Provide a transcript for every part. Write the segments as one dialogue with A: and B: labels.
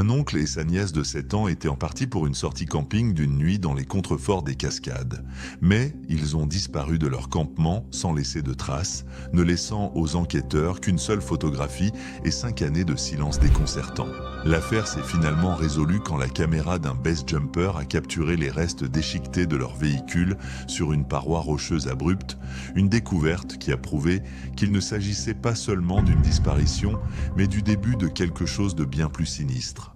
A: Un oncle et sa nièce de 7 ans étaient en partie pour une sortie camping d'une nuit dans les contreforts des Cascades. Mais ils ont disparu de leur campement sans laisser de traces, ne laissant aux enquêteurs qu'une seule photographie et 5 années de silence déconcertant. L'affaire s'est finalement résolue quand la caméra d'un base jumper a capturé les restes déchiquetés de leur véhicule sur une paroi rocheuse abrupte, une découverte qui a prouvé qu'il ne s'agissait pas seulement d'une disparition, mais du début de quelque chose de bien plus sinistre.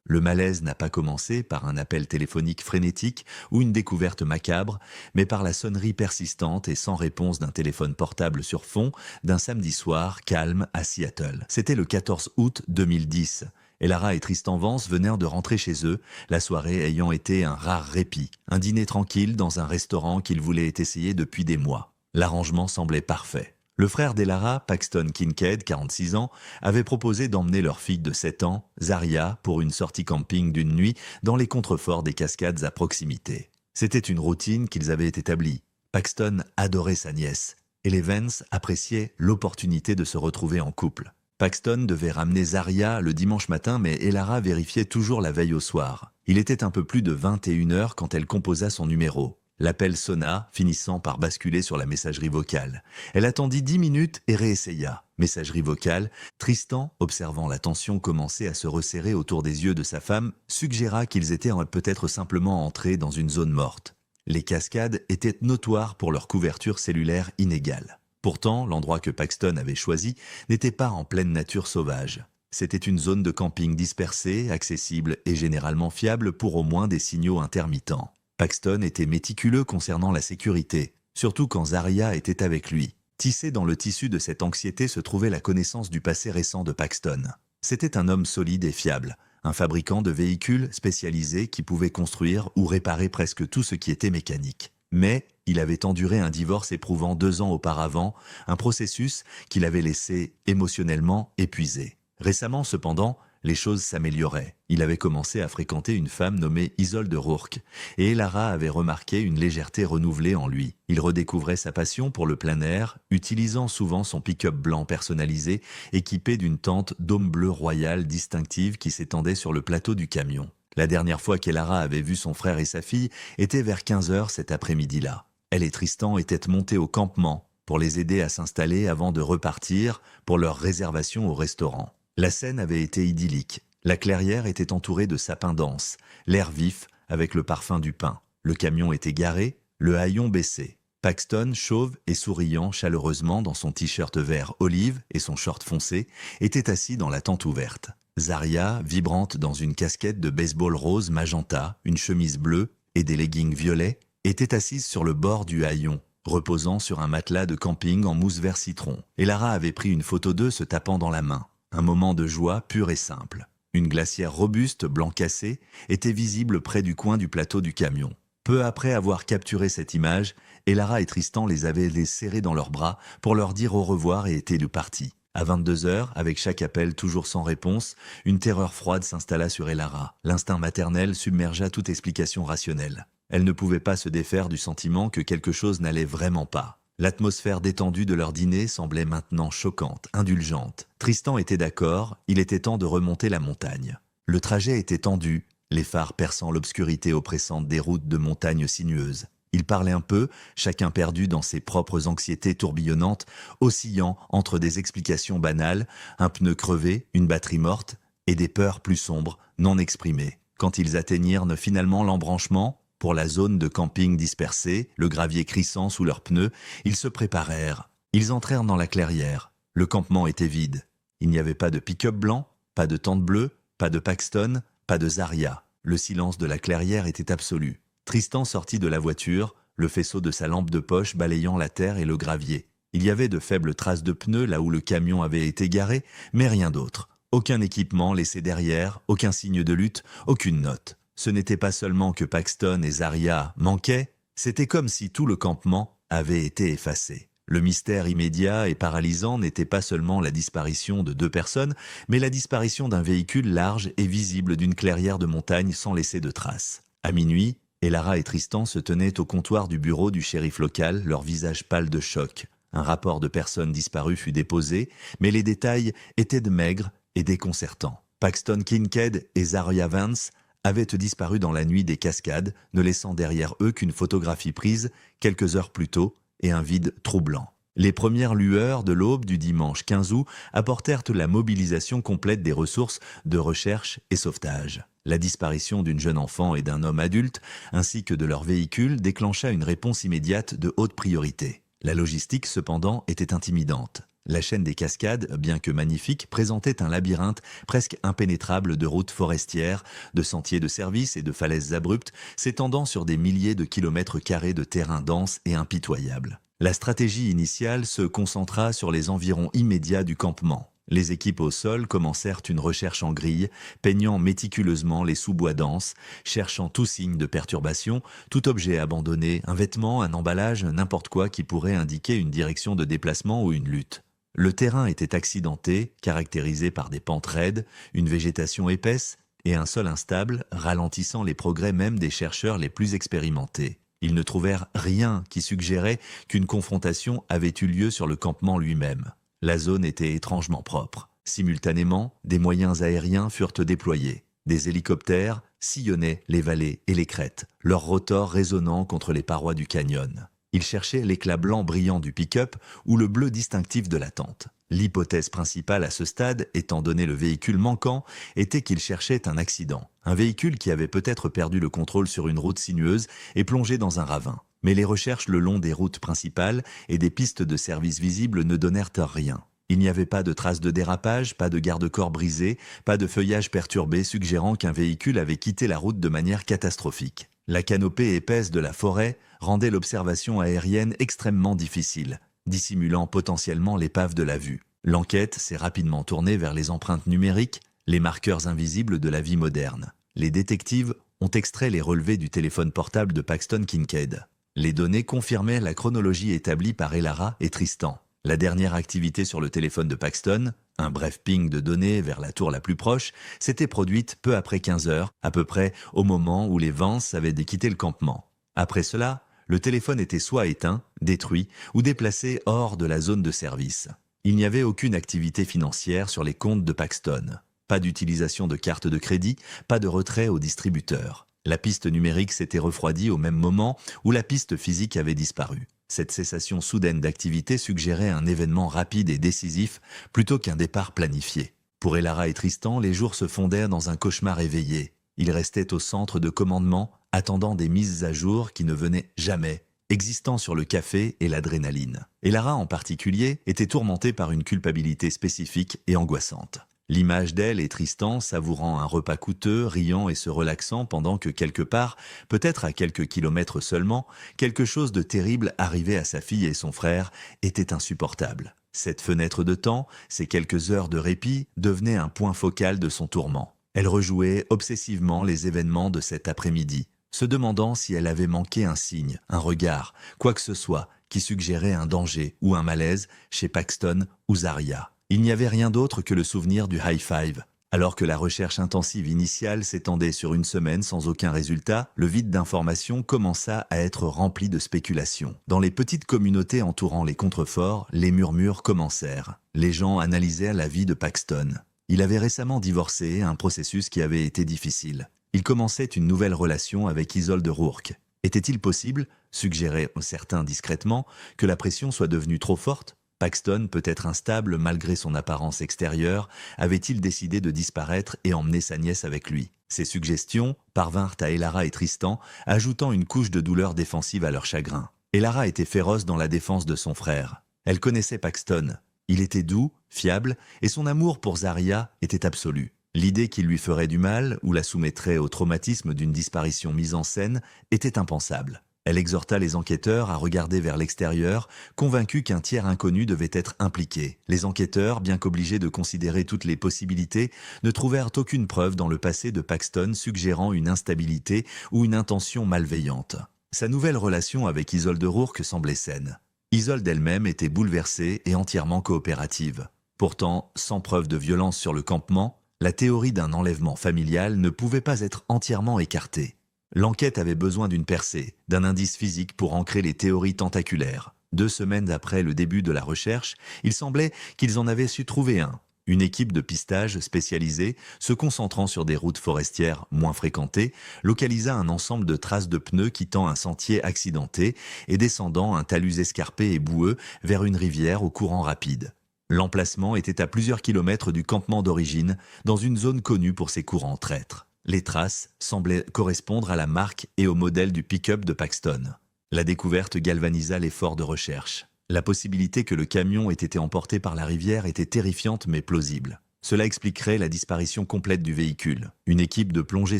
B: Le malaise n'a pas commencé par un appel téléphonique frénétique ou une découverte macabre, mais par la sonnerie persistante et sans réponse d'un téléphone portable sur fond d'un samedi soir calme à Seattle. C'était le 14 août 2010. Elara et Tristan Vance venaient de rentrer chez eux, la soirée ayant été un rare répit, un dîner tranquille dans un restaurant qu'ils voulaient essayer depuis des mois. L'arrangement semblait parfait. Le frère d'Elara, Paxton Kincaid, 46 ans, avait proposé d'emmener leur fille de 7 ans, Zaria, pour une sortie camping d'une nuit dans les contreforts des Cascades à proximité. C'était une routine qu'ils avaient établie. Paxton adorait sa nièce, et les Vance appréciaient l'opportunité de se retrouver en couple. Paxton devait ramener Zaria le dimanche matin, mais Elara vérifiait toujours la veille au soir. Il était un peu plus de 21h quand elle composa son numéro. L'appel sonna, finissant par basculer sur la messagerie vocale. Elle attendit 10 minutes et réessaya. Messagerie vocale, Tristan, observant la tension commencer à se resserrer autour des yeux de sa femme, suggéra qu'ils étaient peut-être simplement entrés dans une zone morte. Les cascades étaient notoires pour leur couverture cellulaire inégale. Pourtant, l'endroit que Paxton avait choisi n'était pas en pleine nature sauvage. C'était une zone de camping dispersée, accessible et généralement fiable pour au moins des signaux intermittents. Paxton était méticuleux concernant la sécurité, surtout quand Zaria était avec lui. Tissé dans le tissu de cette anxiété se trouvait la connaissance du passé récent de Paxton. C'était un homme solide et fiable, un fabricant de véhicules spécialisé qui pouvait construire ou réparer presque tout ce qui était mécanique. Mais il avait enduré un divorce éprouvant 2 ans auparavant, un processus qui l'avait laissé émotionnellement épuisé. Récemment, cependant, les choses s'amélioraient. Il avait commencé à fréquenter une femme nommée Isolde Rourke, et Elara avait remarqué une légèreté renouvelée en lui. Il redécouvrait sa passion pour le plein air, utilisant souvent son pick-up blanc personnalisé, équipé d'une tente dôme bleu royal distinctive qui s'étendait sur le plateau du camion. La dernière fois qu'Elara avait vu son frère et sa fille était vers 15h cet après-midi-là. Elle et Tristan étaient montés au campement pour les aider à s'installer avant de repartir pour leur réservation au restaurant. La scène avait été idyllique. La clairière était entourée de sapins denses, l'air vif avec le parfum du pin. Le camion était garé, le haillon baissé. Paxton, chauve et souriant chaleureusement dans son t-shirt vert olive et son short foncé, était assis dans la tente ouverte. Zaria, vibrante dans une casquette de baseball rose magenta, une chemise bleue et des leggings violets, était assise sur le bord du haillon, reposant sur un matelas de camping en mousse vert citron. Elara avait pris une photo d'eux se tapant dans la main. Un moment de joie pure et simple. Une glacière robuste, blanc cassé, était visible près du coin du plateau du camion. Peu après avoir capturé cette image, Elara et Tristan les avaient serrés dans leurs bras pour leur dire au revoir et étaient partis. À 22h, avec chaque appel toujours sans réponse, une terreur froide s'installa sur Elara. L'instinct maternel submergea toute explication rationnelle. Elle ne pouvait pas se défaire du sentiment que quelque chose n'allait vraiment pas. L'atmosphère détendue de leur dîner semblait maintenant choquante, indulgente. Tristan était d'accord, il était temps de remonter la montagne. Le trajet était tendu, les phares perçant l'obscurité oppressante des routes de montagnes sinueuses. Ils parlaient un peu, chacun perdu dans ses propres anxiétés tourbillonnantes, oscillant entre des explications banales, un pneu crevé, une batterie morte, et des peurs plus sombres, non exprimées. Quand ils atteignirent finalement l'embranchement, pour la zone de camping dispersée, le gravier crissant sous leurs pneus, ils se préparèrent. Ils entrèrent dans la clairière. Le campement était vide. Il n'y avait pas de pick-up blanc, pas de tente bleue, pas de Paxton, pas de Zaria. Le silence de la clairière était absolu. Tristan sortit de la voiture, le faisceau de sa lampe de poche balayant la terre et le gravier. Il y avait de faibles traces de pneus là où le camion avait été garé, mais rien d'autre. Aucun équipement laissé derrière, aucun signe de lutte, aucune note. Ce n'était pas seulement que Paxton et Zaria manquaient, c'était comme si tout le campement avait été effacé. Le mystère immédiat et paralysant n'était pas seulement la disparition de 2 personnes, mais la disparition d'un véhicule large et visible d'une clairière de montagne sans laisser de traces. À minuit, Elara et Tristan se tenaient au comptoir du bureau du shérif local, leurs visages pâles de choc. Un rapport de personnes disparues fut déposé, mais les détails étaient maigres et déconcertants. Paxton Kincaid et Zaria Vance avaient disparu dans la nuit des Cascades, ne laissant derrière eux qu'une photographie prise quelques heures plus tôt et un vide troublant. Les premières lueurs de l'aube du dimanche 15 août apportèrent la mobilisation complète des ressources de recherche et sauvetage. La disparition d'une jeune enfant et d'un homme adulte, ainsi que de leur véhicule, déclencha une réponse immédiate de haute priorité. La logistique, cependant, était intimidante. La chaîne des Cascades, bien que magnifique, présentait un labyrinthe presque impénétrable de routes forestières, de sentiers de service et de falaises abruptes, s'étendant sur des milliers de kilomètres carrés de terrain dense et impitoyable. La stratégie initiale se concentra sur les environs immédiats du campement. Les équipes au sol commencèrent une recherche en grille, peignant méticuleusement les sous-bois denses, cherchant tout signe de perturbation, tout objet abandonné, un vêtement, un emballage, n'importe quoi qui pourrait indiquer une direction de déplacement ou une lutte. Le terrain était accidenté, caractérisé par des pentes raides, une végétation épaisse et un sol instable, ralentissant les progrès même des chercheurs les plus expérimentés. Ils ne trouvèrent rien qui suggérait qu'une confrontation avait eu lieu sur le campement lui-même. La zone était étrangement propre. Simultanément, des moyens aériens furent déployés. Des hélicoptères sillonnaient les vallées et les crêtes, leurs rotors résonnant contre les parois du canyon. Ils cherchaient l'éclat blanc brillant du pick-up ou le bleu distinctif de la tente. L'hypothèse principale à ce stade, étant donné le véhicule manquant, était qu'ils cherchaient un accident. Un véhicule qui avait peut-être perdu le contrôle sur une route sinueuse et plongé dans un ravin. Mais les recherches le long des routes principales et des pistes de service visibles ne donnèrent rien. Il n'y avait pas de traces de dérapage, pas de garde-corps brisé, pas de feuillage perturbé suggérant qu'un véhicule avait quitté la route de manière catastrophique. La canopée épaisse de la forêt rendait l'observation aérienne extrêmement difficile, dissimulant potentiellement l'épave de la vue. L'enquête s'est rapidement tournée vers les empreintes numériques, les marqueurs invisibles de la vie moderne. Les détectives ont extrait les relevés du téléphone portable de Paxton Kincaid. Les données confirmaient la chronologie établie par Elara et Tristan. La dernière activité sur le téléphone de Paxton, un bref ping de données vers la tour la plus proche, s'était produite peu après 15 heures, à peu près au moment où les Vance avaient quitté le campement. Après cela, le téléphone était soit éteint, détruit ou déplacé hors de la zone de service. Il n'y avait aucune activité financière sur les comptes de Paxton. Pas d'utilisation de carte de crédit, pas de retrait au distributeur. La piste numérique s'était refroidie au même moment où la piste physique avait disparu. Cette cessation soudaine d'activité suggérait un événement rapide et décisif plutôt qu'un départ planifié. Pour Elara et Tristan, les jours se fondèrent dans un cauchemar éveillé. Ils restaient au centre de commandement, attendant des mises à jour qui ne venaient jamais, existant sur le café et l'adrénaline. Elara en particulier était tourmentée par une culpabilité spécifique et angoissante. L'image d'elle et Tristan savourant un repas coûteux, riant et se relaxant pendant que quelque part, peut-être à quelques kilomètres seulement, quelque chose de terrible arrivait à sa fille et son frère était insupportable. Cette fenêtre de temps, ces quelques heures de répit, devenaient un point focal de son tourment. Elle rejouait obsessivement les événements de cet après-midi, se demandant si elle avait manqué un signe, un regard, quoi que ce soit, qui suggérait un danger ou un malaise chez Paxton ou Zaria. Il n'y avait rien d'autre que le souvenir du high five. Alors que la recherche intensive initiale s'étendait sur une semaine sans aucun résultat, le vide d'informations commença à être rempli de spéculations. Dans les petites communautés entourant les contreforts, les murmures commencèrent. Les gens analysèrent la vie de Paxton. Il avait récemment divorcé, un processus qui avait été difficile. Il commençait une nouvelle relation avec Isolde Rourke. Était-il possible, suggéraient certains discrètement, que la pression soit devenue trop forte ? Paxton, peut-être instable malgré son apparence extérieure, avait-il décidé de disparaître et emmener sa nièce avec lui? Ces suggestions parvinrent à Elara et Tristan, ajoutant une couche de douleur défensive à leur chagrin. Elara était féroce dans la défense de son frère. Elle connaissait Paxton. Il était doux, fiable, et son amour pour Zaria était absolu. L'idée qu'il lui ferait du mal ou la soumettrait au traumatisme d'une disparition mise en scène était impensable. Elle exhorta les enquêteurs à regarder vers l'extérieur, convaincus qu'un tiers inconnu devait être impliqué. Les enquêteurs, bien qu'obligés de considérer toutes les possibilités, ne trouvèrent aucune preuve dans le passé de Paxton suggérant une instabilité ou une intention malveillante. Sa nouvelle relation avec Isolde Rourke semblait saine. Isolde elle-même était bouleversée et entièrement coopérative. Pourtant, sans preuve de violence sur le campement, la théorie d'un enlèvement familial ne pouvait pas être entièrement écartée. L'enquête avait besoin d'une percée, d'un indice physique pour ancrer les théories tentaculaires. 2 semaines après le début de la recherche, il semblait qu'ils en avaient su trouver un. Une équipe de pistage spécialisée, se concentrant sur des routes forestières moins fréquentées, localisa un ensemble de traces de pneus quittant un sentier accidenté et descendant un talus escarpé et boueux vers une rivière au courant rapide. L'emplacement était à plusieurs kilomètres du campement d'origine, dans une zone connue pour ses courants traîtres. Les traces semblaient correspondre à la marque et au modèle du pick-up de Paxton. La découverte galvanisa l'effort de recherche. La possibilité que le camion ait été emporté par la rivière était terrifiante mais plausible. Cela expliquerait la disparition complète du véhicule. Une équipe de plongée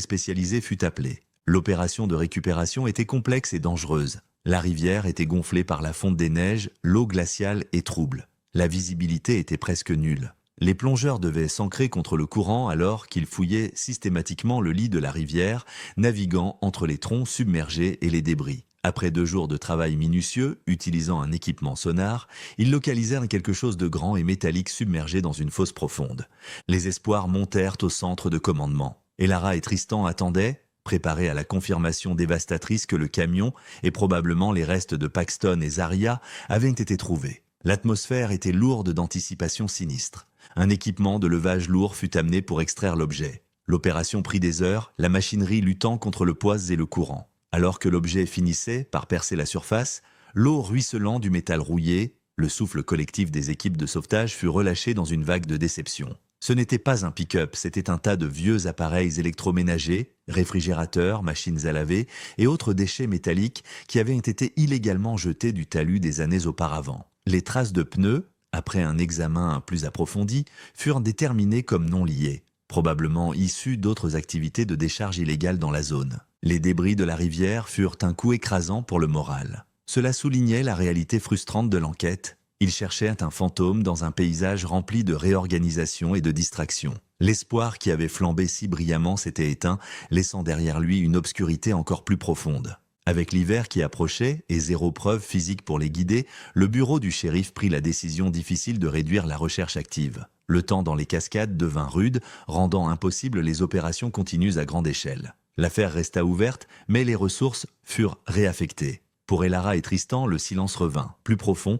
B: spécialisée fut appelée. L'opération de récupération était complexe et dangereuse. La rivière était gonflée par la fonte des neiges, l'eau glaciale et trouble. La visibilité était presque nulle. Les plongeurs devaient s'ancrer contre le courant alors qu'ils fouillaient systématiquement le lit de la rivière, naviguant entre les troncs submergés et les débris. Après 2 jours de travail minutieux, utilisant un équipement sonar, ils localisèrent quelque chose de grand et métallique submergé dans une fosse profonde. Les espoirs montèrent au centre de commandement. Elara et Tristan attendaient, préparés à la confirmation dévastatrice que le camion et probablement les restes de Paxton et Zarya avaient été trouvés. L'atmosphère était lourde d'anticipation sinistre. Un équipement de levage lourd fut amené pour extraire l'objet. L'opération prit des heures, la machinerie luttant contre le poids et le courant. Alors que l'objet finissait par percer la surface, l'eau ruisselant du métal rouillé, le souffle collectif des équipes de sauvetage fut relâché dans une vague de déception. Ce n'était pas un pick-up, c'était un tas de vieux appareils électroménagers, réfrigérateurs, machines à laver et autres déchets métalliques qui avaient été illégalement jetés du talus des années auparavant. Les traces de pneus, après un examen plus approfondi, furent déterminées comme non liées, probablement issues d'autres activités de décharge illégale dans la zone. Les débris de la rivière furent un coup écrasant pour le moral. Cela soulignait la réalité frustrante de l'enquête. Ils cherchaient un fantôme dans un paysage rempli de réorganisation et de distraction. L'espoir qui avait flambé si brillamment s'était éteint, laissant derrière lui une obscurité encore plus profonde. Avec l'hiver qui approchait et 0 preuve physique pour les guider, le bureau du shérif prit la décision difficile de réduire la recherche active. Le temps dans les cascades devint rude, rendant impossible les opérations continues à grande échelle. L'affaire resta ouverte, mais les ressources furent réaffectées. Pour Elara et Tristan, le silence revint, plus profond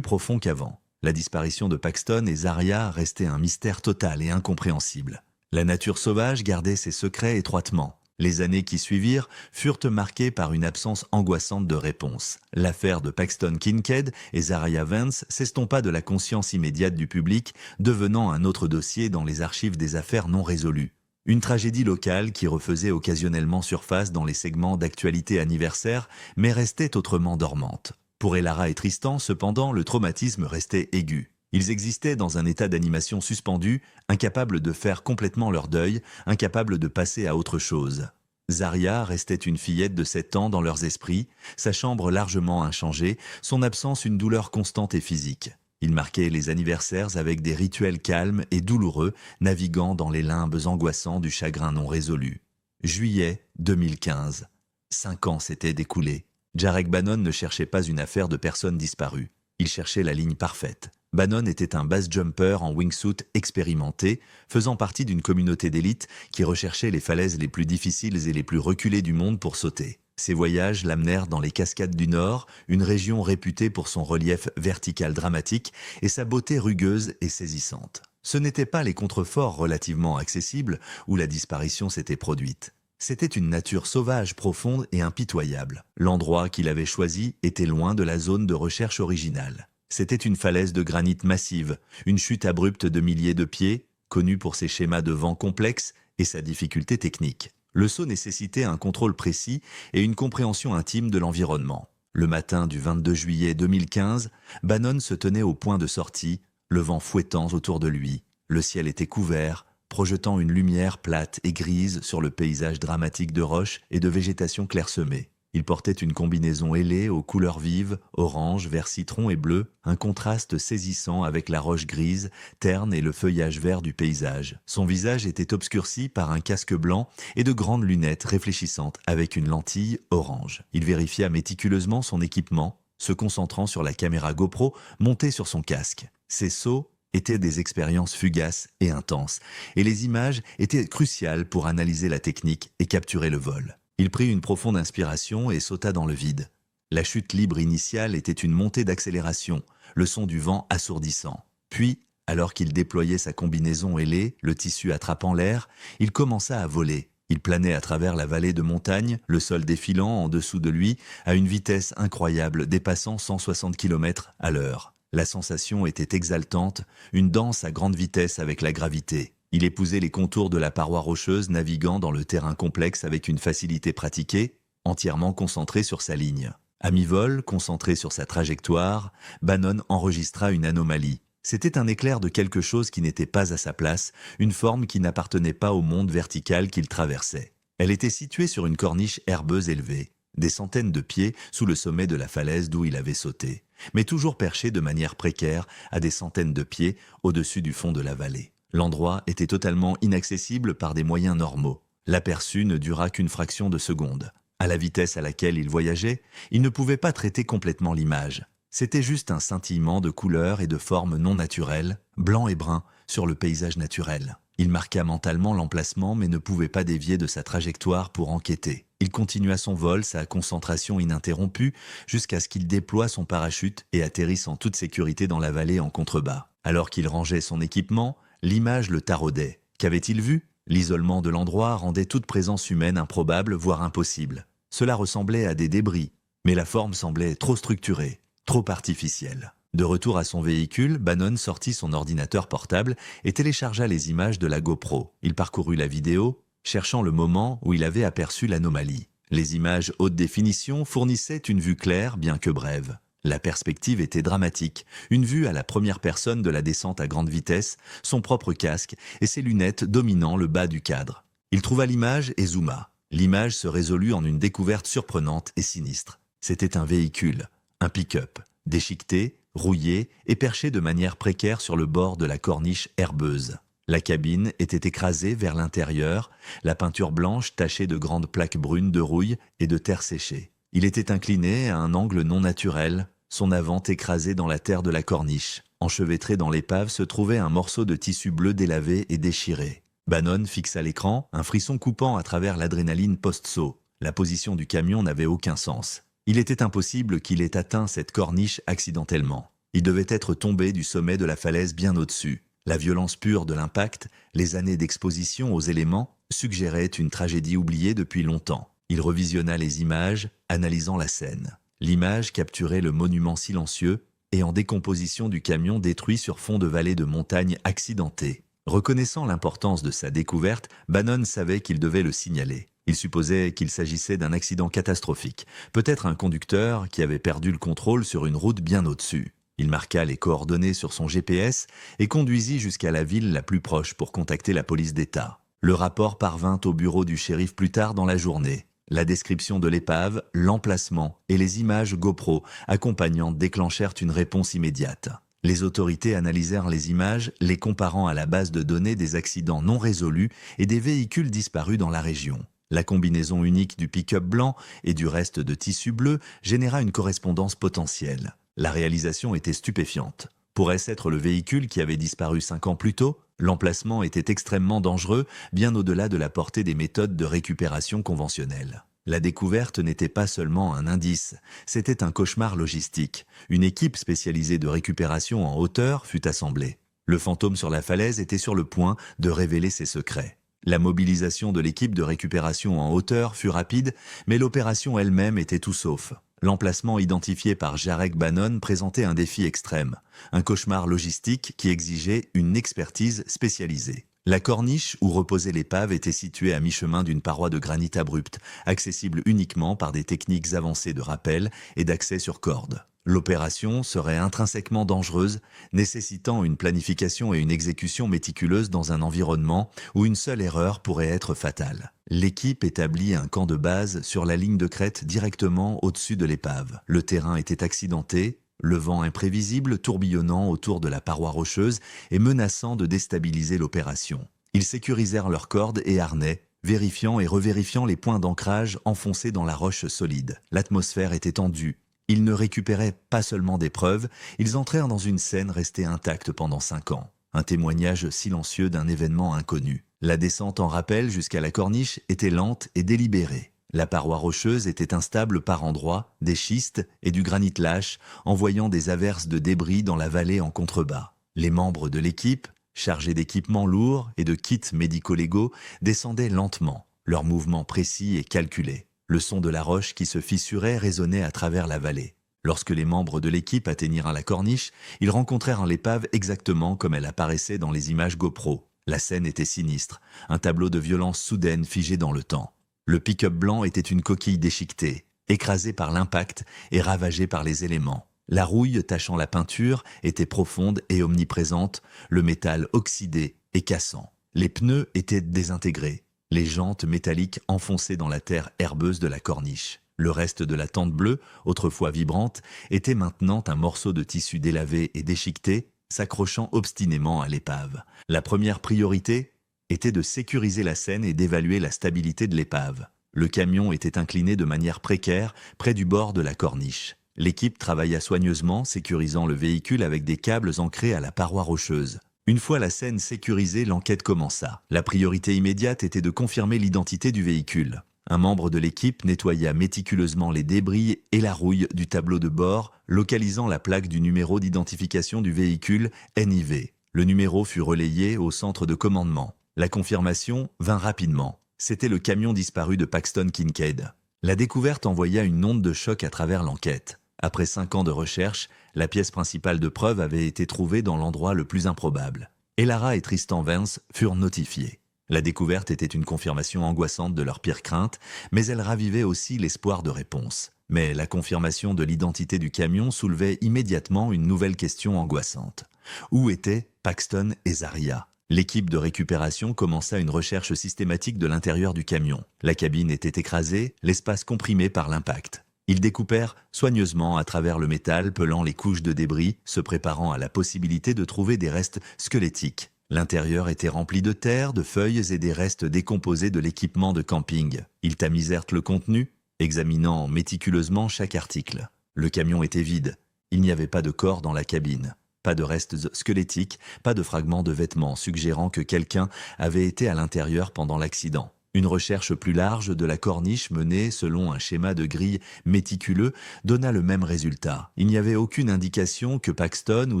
B: qu'avant. La disparition de Paxton et Zarya restait un mystère total et incompréhensible. La nature sauvage gardait ses secrets étroitement. Les années qui suivirent furent marquées par une absence angoissante de réponse. L'affaire de Paxton Kincaid et Zarya Vance s'estompa de la conscience immédiate du public, devenant un autre dossier dans les archives des affaires non résolues. Une tragédie locale qui refaisait occasionnellement surface dans les segments d'actualité anniversaire, mais restait autrement dormante. Pour Elara et Tristan, cependant, le traumatisme restait aigu. Ils existaient dans un état d'animation suspendu, incapables de faire complètement leur deuil, incapables de passer à autre chose. Zarya restait une fillette de 7 ans dans leurs esprits, sa chambre largement inchangée, son absence une douleur constante et physique. Ils marquaient les anniversaires avec des rituels calmes et douloureux, naviguant dans les limbes angoissants du chagrin non résolu. Juillet 2015. 5 ans s'étaient découlés. Jarek Bannon ne cherchait pas une affaire de personnes disparues. Il cherchait la ligne parfaite. Bannon était un base jumper en wingsuit expérimenté, faisant partie d'une communauté d'élite qui recherchait les falaises les plus difficiles et les plus reculées du monde pour sauter. Ses voyages l'amenèrent dans les Cascades du Nord, une région réputée pour son relief vertical dramatique et sa beauté rugueuse et saisissante. Ce n'étaient pas les contreforts relativement accessibles où la disparition s'était produite. C'était une nature sauvage, profonde et impitoyable. L'endroit qu'il avait choisi était loin de la zone de recherche originale. C'était une falaise de granit massive, une chute abrupte de milliers de pieds, connue pour ses schémas de vent complexes et sa difficulté technique. Le saut nécessitait un contrôle précis et une compréhension intime de l'environnement. Le matin du 22 juillet 2015, Bannon se tenait au point de sortie, le vent fouettant autour de lui. Le ciel était couvert, projetant une lumière plate et grise sur le paysage dramatique de roches et de végétation clairsemée. Il portait une combinaison ailée aux couleurs vives, orange, vert citron et bleu, un contraste saisissant avec la roche grise, terne et le feuillage vert du paysage. Son visage était obscurci par un casque blanc et de grandes lunettes réfléchissantes avec une lentille orange. Il vérifia méticuleusement son équipement, se concentrant sur la caméra GoPro montée sur son casque. Ses sauts étaient des expériences fugaces et intenses, et les images étaient cruciales pour analyser la technique et capturer le vol. Il prit une profonde inspiration et sauta dans le vide. La chute libre initiale était une montée d'accélération, le son du vent assourdissant. Puis, alors qu'il déployait sa combinaison ailée, le tissu attrapant l'air, il commença à voler. Il planait à travers la vallée de montagne, le sol défilant en dessous de lui, à une vitesse incroyable dépassant 160 km à l'heure. La sensation était exaltante, une danse à grande vitesse avec la gravité. Il épousait les contours de la paroi rocheuse, naviguant dans le terrain complexe avec une facilité pratiquée, entièrement concentré sur sa ligne. À mi-vol, concentré sur sa trajectoire, Bannon enregistra une anomalie. C'était un éclair de quelque chose qui n'était pas à sa place, une forme qui n'appartenait pas au monde vertical qu'il traversait. Elle était située sur une corniche herbeuse élevée, des centaines de pieds sous le sommet de la falaise d'où il avait sauté, mais toujours perché de manière précaire à des centaines de pieds au-dessus du fond de la vallée. L'endroit était totalement inaccessible par des moyens normaux. L'aperçu ne dura qu'une fraction de seconde. À la vitesse à laquelle il voyageait, il ne pouvait pas traiter complètement l'image. C'était juste un scintillement de couleurs et de formes non naturelles, blanc et brun, sur le paysage naturel. Il marqua mentalement l'emplacement mais ne pouvait pas dévier de sa trajectoire pour enquêter. Il continua son vol, sa concentration ininterrompue, jusqu'à ce qu'il déploie son parachute et atterrisse en toute sécurité dans la vallée en contrebas. Alors qu'il rangeait son équipement, l'image le taraudait. Qu'avait-il vu ? L'isolement de l'endroit rendait toute présence humaine improbable, voire impossible. Cela ressemblait à des débris, mais la forme semblait trop structurée, trop artificielle. De retour à son véhicule, Bannon sortit son ordinateur portable et téléchargea les images de la GoPro. Il parcourut la vidéo, cherchant le moment où il avait aperçu l'anomalie. Les images haute définition fournissaient une vue claire, bien que brève. La perspective était dramatique, une vue à la première personne de la descente à grande vitesse, son propre casque et ses lunettes dominant le bas du cadre. Il trouva l'image et zooma. L'image se résolut en une découverte surprenante et sinistre. C'était un véhicule, un pick-up, déchiqueté, rouillé et perché de manière précaire sur le bord de la corniche herbeuse. La cabine était écrasée vers l'intérieur, la peinture blanche tachée de grandes plaques brunes de rouille et de terre séchée. Il était incliné à un angle non naturel, son avant écrasé dans la terre de la corniche. Enchevêtré dans l'épave se trouvait un morceau de tissu bleu délavé et déchiré. Bannon fixa l'écran, un frisson coupant à travers l'adrénaline post-saut. La position du camion n'avait aucun sens. Il était impossible qu'il ait atteint cette corniche accidentellement. Il devait être tombé du sommet de la falaise bien au-dessus. La violence pure de l'impact, les années d'exposition aux éléments, suggéraient une tragédie oubliée depuis longtemps. Il revisionna les images, analysant la scène. L'image capturait le monument silencieux et en décomposition du camion détruit sur fond de vallée de montagne accidentée. Reconnaissant l'importance de sa découverte, Bannon savait qu'il devait le signaler. Il supposait qu'il s'agissait d'un accident catastrophique, peut-être un conducteur qui avait perdu le contrôle sur une route bien au-dessus. Il marqua les coordonnées sur son GPS et conduisit jusqu'à la ville la plus proche pour contacter la police d'État. Le rapport parvint au bureau du shérif plus tard dans la journée. La description de l'épave, l'emplacement et les images GoPro accompagnantes déclenchèrent une réponse immédiate. Les autorités analysèrent les images, les comparant à la base de données des accidents non résolus et des véhicules disparus dans la région. La combinaison unique du pick-up blanc et du reste de tissu bleu généra une correspondance potentielle. La réalisation était stupéfiante. Pourrait-ce être le véhicule qui avait disparu 5 ans plus tôt ? L'emplacement était extrêmement dangereux, bien au-delà de la portée des méthodes de récupération conventionnelles. La découverte n'était pas seulement un indice, c'était un cauchemar logistique. Une équipe spécialisée de récupération en hauteur fut assemblée. Le fantôme sur la falaise était sur le point de révéler ses secrets. La mobilisation de l'équipe de récupération en hauteur fut rapide, mais l'opération elle-même était tout sauf. L'emplacement identifié par Jarek Bannon présentait un défi extrême, un cauchemar logistique qui exigeait une expertise spécialisée. La corniche où reposait l'épave était située à mi-chemin d'une paroi de granit abrupte, accessible uniquement par des techniques avancées de rappel et d'accès sur corde. L'opération serait intrinsèquement dangereuse, nécessitant une planification et une exécution méticuleuses dans un environnement où une seule erreur pourrait être fatale. L'équipe établit un camp de base sur la ligne de crête directement au-dessus de l'épave. Le terrain était accidenté, le vent imprévisible tourbillonnant autour de la paroi rocheuse et menaçant de déstabiliser l'opération. Ils sécurisèrent leurs cordes et harnais, vérifiant et revérifiant les points d'ancrage enfoncés dans la roche solide. L'atmosphère était tendue. Ils ne récupéraient pas seulement des preuves, ils entrèrent dans une scène restée intacte pendant 5 ans. Un témoignage silencieux d'un événement inconnu. La descente en rappel jusqu'à la corniche était lente et délibérée. La paroi rocheuse était instable par endroits, des schistes et du granit lâche, envoyant des averses de débris dans la vallée en contrebas. Les membres de l'équipe, chargés d'équipements lourds et de kits médico-légaux, descendaient lentement, leurs mouvements précis et calculés. Le son de la roche qui se fissurait résonnait à travers la vallée. Lorsque les membres de l'équipe atteignirent la corniche, ils rencontrèrent l'épave exactement comme elle apparaissait dans les images GoPro. La scène était sinistre, un tableau de violence soudaine figé dans le temps. Le pick-up blanc était une coquille déchiquetée, écrasée par l'impact et ravagée par les éléments. La rouille tachant la peinture était profonde et omniprésente, le métal oxydé et cassant. Les pneus étaient désintégrés, les jantes métalliques enfoncées dans la terre herbeuse de la corniche. Le reste de la tente bleue, autrefois vibrante, était maintenant un morceau de tissu délavé et déchiqueté, s'accrochant obstinément à l'épave. La première priorité était de sécuriser la scène et d'évaluer la stabilité de l'épave. Le camion était incliné de manière précaire près du bord de la corniche. L'équipe travailla soigneusement, sécurisant le véhicule avec des câbles ancrés à la paroi rocheuse. Une fois la scène sécurisée, l'enquête commença. La priorité immédiate était de confirmer l'identité du véhicule. Un membre de l'équipe nettoya méticuleusement les débris et la rouille du tableau de bord, localisant la plaque du numéro d'identification du véhicule NIV. Le numéro fut relayé au centre de commandement. La confirmation vint rapidement. C'était le camion disparu de Paxton Kincaid. La découverte envoya une onde de choc à travers l'enquête. Après 5 ans de recherche, la pièce principale de preuve avait été trouvée dans l'endroit le plus improbable. Elara et Tristan Vance furent notifiés. La découverte était une confirmation angoissante de leur pire crainte, mais elle ravivait aussi l'espoir de réponse. Mais la confirmation de l'identité du camion soulevait immédiatement une nouvelle question angoissante. Où étaient Paxton et Zaria ? L'équipe de récupération commença une recherche systématique de l'intérieur du camion. La cabine était écrasée, l'espace comprimé par l'impact. Ils découpèrent soigneusement à travers le métal, pelant les couches de débris, se préparant à la possibilité de trouver des restes squelettiques. L'intérieur était rempli de terre, de feuilles et des restes décomposés de l'équipement de camping. Ils tamisèrent le contenu, examinant méticuleusement chaque article. Le camion était vide. Il n'y avait pas de corps dans la cabine. Pas de restes squelettiques, pas de fragments de vêtements suggérant que quelqu'un avait été à l'intérieur pendant l'accident. Une recherche plus large de la corniche menée selon un schéma de grille méticuleux donna le même résultat. Il n'y avait aucune indication que Paxton ou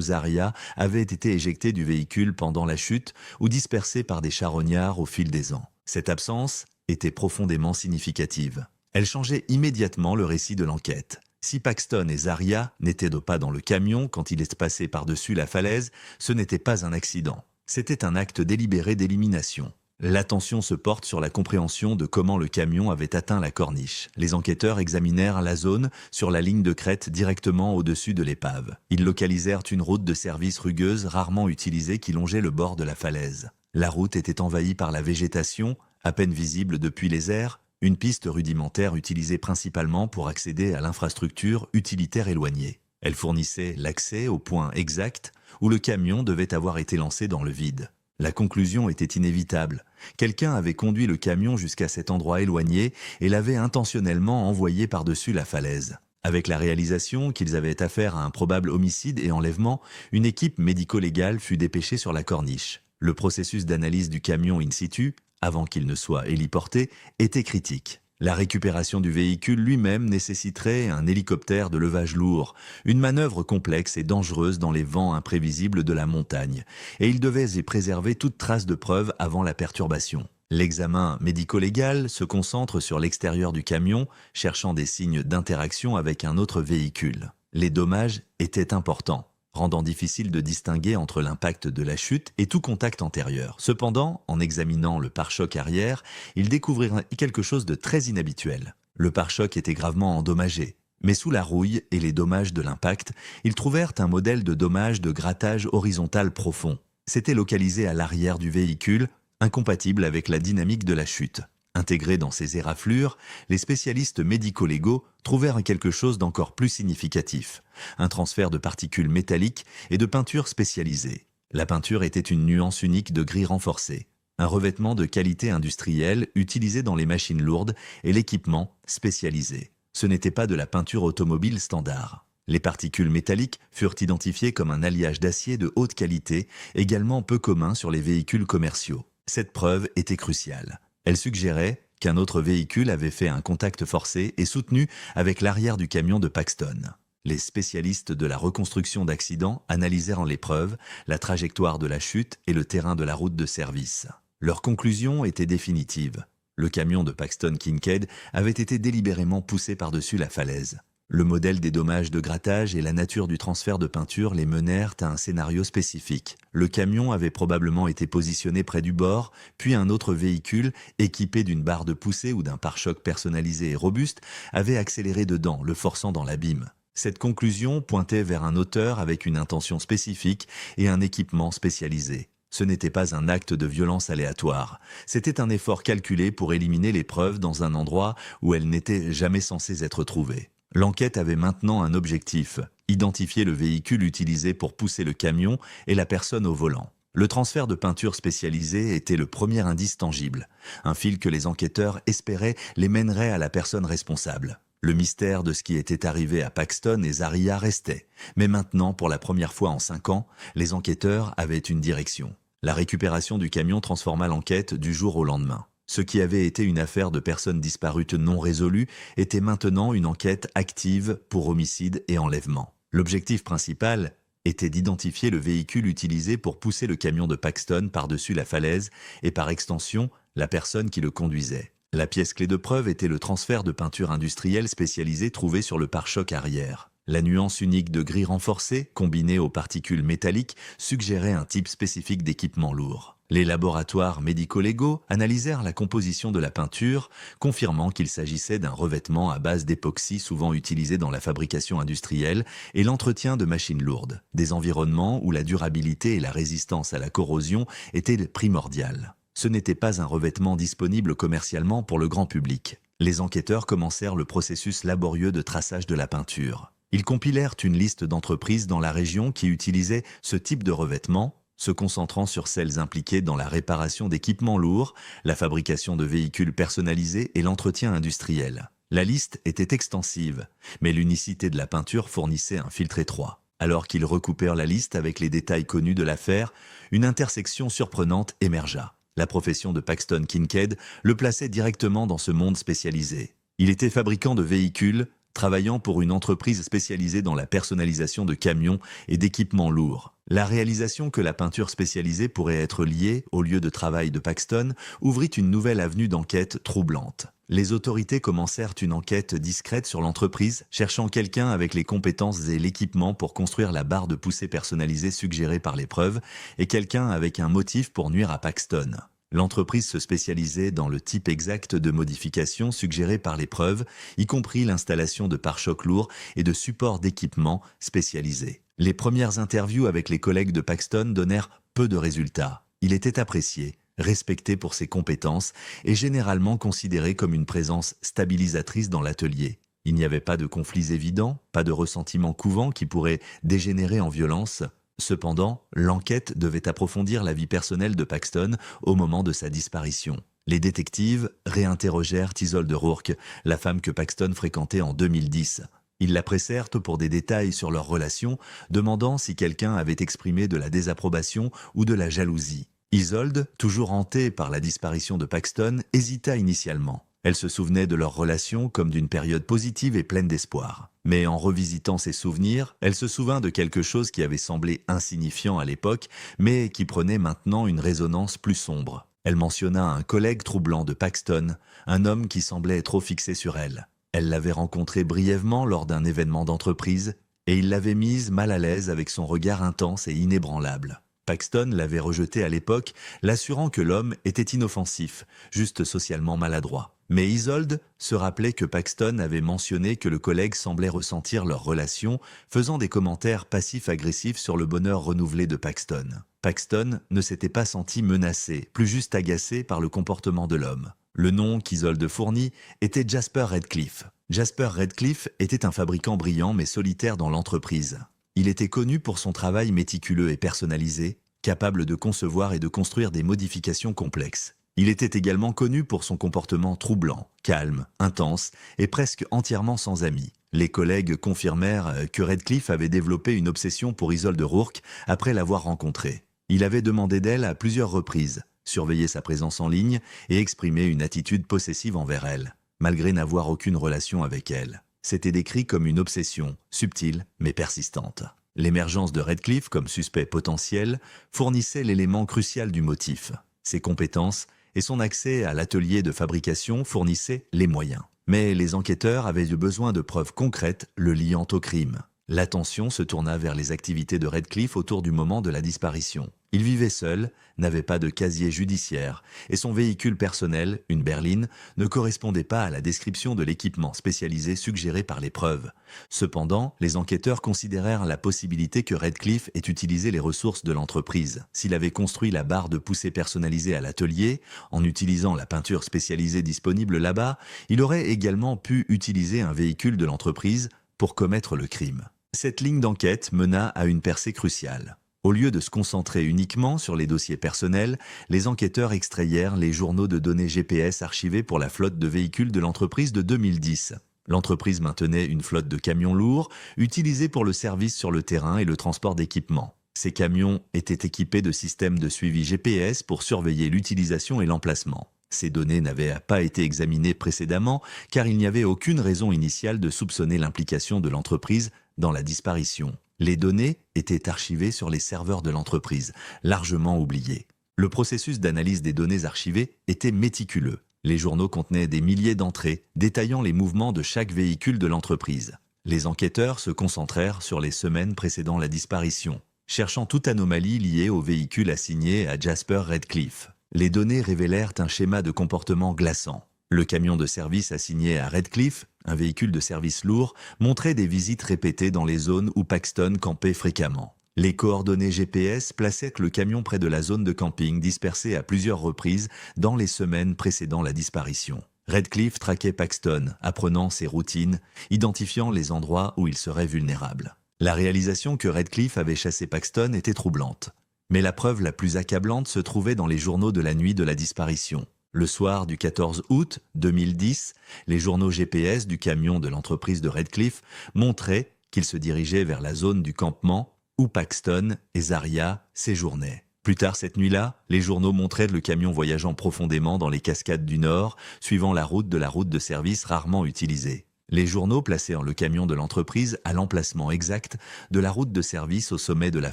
B: Zaria avaient été éjectés du véhicule pendant la chute ou dispersés par des charognards au fil des ans. Cette absence était profondément significative. Elle changeait immédiatement le récit de l'enquête. Si Paxton et Zaria n'étaient pas dans le camion quand il est passé par-dessus la falaise, ce n'était pas un accident. C'était un acte délibéré d'élimination. L'attention se porte sur la compréhension de comment le camion avait atteint la corniche. Les enquêteurs examinèrent la zone sur la ligne de crête directement au-dessus de l'épave. Ils localisèrent une route de service rugueuse rarement utilisée qui longeait le bord de la falaise. La route était envahie par la végétation, à peine visible depuis les airs, une piste rudimentaire utilisée principalement pour accéder à l'infrastructure utilitaire éloignée. Elle fournissait l'accès au point exact où le camion devait avoir été lancé dans le vide. La conclusion était inévitable. Quelqu'un avait conduit le camion jusqu'à cet endroit éloigné et l'avait intentionnellement envoyé par-dessus la falaise. Avec la réalisation qu'ils avaient affaire à un probable homicide et enlèvement, une équipe médico-légale fut dépêchée sur la corniche. Le processus d'analyse du camion in situ, avant qu'il ne soit héliporté, était critique. La récupération du véhicule lui-même nécessiterait un hélicoptère de levage lourd, une manœuvre complexe et dangereuse dans les vents imprévisibles de la montagne, et il devait y préserver toute trace de preuve avant la perturbation. L'examen médico-légal se concentre sur l'extérieur du camion, cherchant des signes d'interaction avec un autre véhicule. Les dommages étaient importants, rendant difficile de distinguer entre l'impact de la chute et tout contact antérieur. Cependant, en examinant le pare-choc arrière, ils découvrirent quelque chose de très inhabituel. Le pare-choc était gravement endommagé, mais sous la rouille et les dommages de l'impact, ils trouvèrent un modèle de dommage de grattage horizontal profond. C'était localisé à l'arrière du véhicule, incompatible avec la dynamique de la chute. Intégrés dans ces éraflures, les spécialistes médico-légaux trouvèrent quelque chose d'encore plus significatif, un transfert de particules métalliques et de peinture spécialisée. La peinture était une nuance unique de gris renforcé, un revêtement de qualité industrielle utilisé dans les machines lourdes et l'équipement spécialisé. Ce n'était pas de la peinture automobile standard. Les particules métalliques furent identifiées comme un alliage d'acier de haute qualité, également peu commun sur les véhicules commerciaux. Cette preuve était cruciale. Elle suggérait qu'un autre véhicule avait fait un contact forcé et soutenu avec l'arrière du camion de Paxton. Les spécialistes de la reconstruction d'accidents analysèrent l'épreuve, la trajectoire de la chute et le terrain de la route de service. Leur conclusion était définitive. Le camion de Paxton Kincaid avait été délibérément poussé par-dessus la falaise. Le modèle des dommages de grattage et la nature du transfert de peinture les menèrent à un scénario spécifique. Le camion avait probablement été positionné près du bord, puis un autre véhicule, équipé d'une barre de poussée ou d'un pare-choc personnalisé et robuste, avait accéléré dedans, le forçant dans l'abîme. Cette conclusion pointait vers un auteur avec une intention spécifique et un équipement spécialisé. Ce n'était pas un acte de violence aléatoire, c'était un effort calculé pour éliminer les preuves dans un endroit où elles n'étaient jamais censées être trouvées. L'enquête avait maintenant un objectif, identifier le véhicule utilisé pour pousser le camion et la personne au volant. Le transfert de peinture spécialisée était le premier indice tangible, un fil que les enquêteurs espéraient les mènerait à la personne responsable. Le mystère de ce qui était arrivé à Paxton et Zaria restait, mais maintenant, pour la première fois en 5 ans, les enquêteurs avaient une direction. La récupération du camion transforma l'enquête du jour au lendemain. Ce qui avait été une affaire de personnes disparues non résolues était maintenant une enquête active pour homicide et enlèvement. L'objectif principal était d'identifier le véhicule utilisé pour pousser le camion de Paxton par-dessus la falaise et par extension, la personne qui le conduisait. La pièce clé de preuve était le transfert de peinture industrielle spécialisée trouvé sur le pare-choc arrière. La nuance unique de gris renforcé, combinée aux particules métalliques, suggérait un type spécifique d'équipement lourd. Les laboratoires médico-légaux analysèrent la composition de la peinture, confirmant qu'il s'agissait d'un revêtement à base d'époxy souvent utilisé dans la fabrication industrielle et l'entretien de machines lourdes, des environnements où la durabilité et la résistance à la corrosion étaient primordiales. Ce n'était pas un revêtement disponible commercialement pour le grand public. Les enquêteurs commencèrent le processus laborieux de traçage de la peinture. Ils compilèrent une liste d'entreprises dans la région qui utilisaient ce type de revêtement, se concentrant sur celles impliquées dans la réparation d'équipements lourds, la fabrication de véhicules personnalisés et l'entretien industriel. La liste était extensive, mais l'unicité de la peinture fournissait un filtre étroit. Alors qu'ils recoupèrent la liste avec les détails connus de l'affaire, une intersection surprenante émergea. La profession de Paxton Kincaid le plaçait directement dans ce monde spécialisé. Il était fabricant de véhicules, travaillant pour une entreprise spécialisée dans la personnalisation de camions et d'équipements lourds. La réalisation que la peinture spécialisée pourrait être liée au lieu de travail de Paxton ouvrit une nouvelle avenue d'enquête troublante. Les autorités commencèrent une enquête discrète sur l'entreprise, cherchant quelqu'un avec les compétences et l'équipement pour construire la barre de poussée personnalisée suggérée par l'épreuve, et quelqu'un avec un motif pour nuire à Paxton. L'entreprise se spécialisait dans le type exact de modification suggéré par l'épreuve, y compris l'installation de pare-chocs lourds et de supports d'équipement spécialisés. Les premières interviews avec les collègues de Paxton donnèrent peu de résultats. Il était apprécié, respecté pour ses compétences et généralement considéré comme une présence stabilisatrice dans l'atelier. Il n'y avait pas de conflits évidents, pas de ressentiments couvants qui pourraient dégénérer en violence. Cependant, l'enquête devait approfondir la vie personnelle de Paxton au moment de sa disparition. Les détectives réinterrogèrent Isolde Rourke, la femme que Paxton fréquentait en 2010. Ils la pressèrent pour des détails sur leur relation, demandant si quelqu'un avait exprimé de la désapprobation ou de la jalousie. Isolde, toujours hantée par la disparition de Paxton, hésita initialement. Elle se souvenait de leur relation comme d'une période positive et pleine d'espoir. Mais en revisitant ses souvenirs, elle se souvint de quelque chose qui avait semblé insignifiant à l'époque, mais qui prenait maintenant une résonance plus sombre. Elle mentionna un collègue troublant de Paxton, un homme qui semblait trop fixé sur elle. Elle l'avait rencontré brièvement lors d'un événement d'entreprise, et il l'avait mise mal à l'aise avec son regard intense et inébranlable. Paxton l'avait rejeté à l'époque, l'assurant que l'homme était inoffensif, juste socialement maladroit. Mais Isolde se rappelait que Paxton avait mentionné que le collègue semblait ressentir leur relation, faisant des commentaires passifs-agressifs sur le bonheur renouvelé de Paxton. Paxton ne s'était pas senti menacé, plus juste agacé par le comportement de l'homme. Le nom qu'Isolde fournit était Jasper Redcliffe. Jasper Redcliffe était un fabricant brillant mais solitaire dans l'entreprise. Il était connu pour son travail méticuleux et personnalisé, capable de concevoir et de construire des modifications complexes. Il était également connu pour son comportement troublant, calme, intense et presque entièrement sans amis. Les collègues confirmèrent que Redcliffe avait développé une obsession pour Isolde Rourke après l'avoir rencontrée. Il avait demandé d'elle à plusieurs reprises, surveiller sa présence en ligne et exprimer une attitude possessive envers elle, malgré n'avoir aucune relation avec elle. C'était décrit comme une obsession, subtile mais persistante. L'émergence de Redcliffe comme suspect potentiel fournissait l'élément crucial du motif. Ses compétences et son accès à l'atelier de fabrication fournissaient les moyens. Mais les enquêteurs avaient eu besoin de preuves concrètes le liant au crime. L'attention se tourna vers les activités de Redcliffe autour du moment de la disparition. Il vivait seul, n'avait pas de casier judiciaire, et son véhicule personnel, une berline, ne correspondait pas à la description de l'équipement spécialisé suggéré par les preuves. Cependant, les enquêteurs considérèrent la possibilité que Redcliffe ait utilisé les ressources de l'entreprise. S'il avait construit la barre de poussée personnalisée à l'atelier, en utilisant la peinture spécialisée disponible là-bas, il aurait également pu utiliser un véhicule de l'entreprise pour commettre le crime. Cette ligne d'enquête mena à une percée cruciale. Au lieu de se concentrer uniquement sur les dossiers personnels, les enquêteurs extrayèrent les journaux de données GPS archivés pour la flotte de véhicules de l'entreprise de 2010. L'entreprise maintenait une flotte de camions lourds, utilisés pour le service sur le terrain et le transport d'équipements. Ces camions étaient équipés de systèmes de suivi GPS pour surveiller l'utilisation et l'emplacement. Ces données n'avaient pas été examinées précédemment car il n'y avait aucune raison initiale de soupçonner l'implication de l'entreprise dans la disparition. Les données étaient archivées sur les serveurs de l'entreprise, largement oubliées. Le processus d'analyse des données archivées était méticuleux. Les journaux contenaient des milliers d'entrées détaillant les mouvements de chaque véhicule de l'entreprise. Les enquêteurs se concentrèrent sur les semaines précédant la disparition, cherchant toute anomalie liée au véhicule assigné à Jasper Redcliffe. Les données révélèrent un schéma de comportement glaçant. Le camion de service assigné à Redcliffe, un véhicule de service lourd, montrait des visites répétées dans les zones où Paxton campait fréquemment. Les coordonnées GPS plaçaient le camion près de la zone de camping dispersée à plusieurs reprises dans les semaines précédant la disparition. Redcliffe traquait Paxton, apprenant ses routines, identifiant les endroits où il serait vulnérable. La réalisation que Redcliffe avait chassé Paxton était troublante. Mais la preuve la plus accablante se trouvait dans les journaux de la nuit de la disparition. Le soir du 14 août 2010, les journaux GPS du camion de l'entreprise de Redcliffe montraient qu'il se dirigeait vers la zone du campement où Paxton et Zaria séjournaient. Plus tard cette nuit-là, les journaux montraient le camion voyageant profondément dans les cascades du Nord, suivant la route de service rarement utilisée. Les journaux placèrent le camion de l'entreprise à l'emplacement exact de la route de service au sommet de la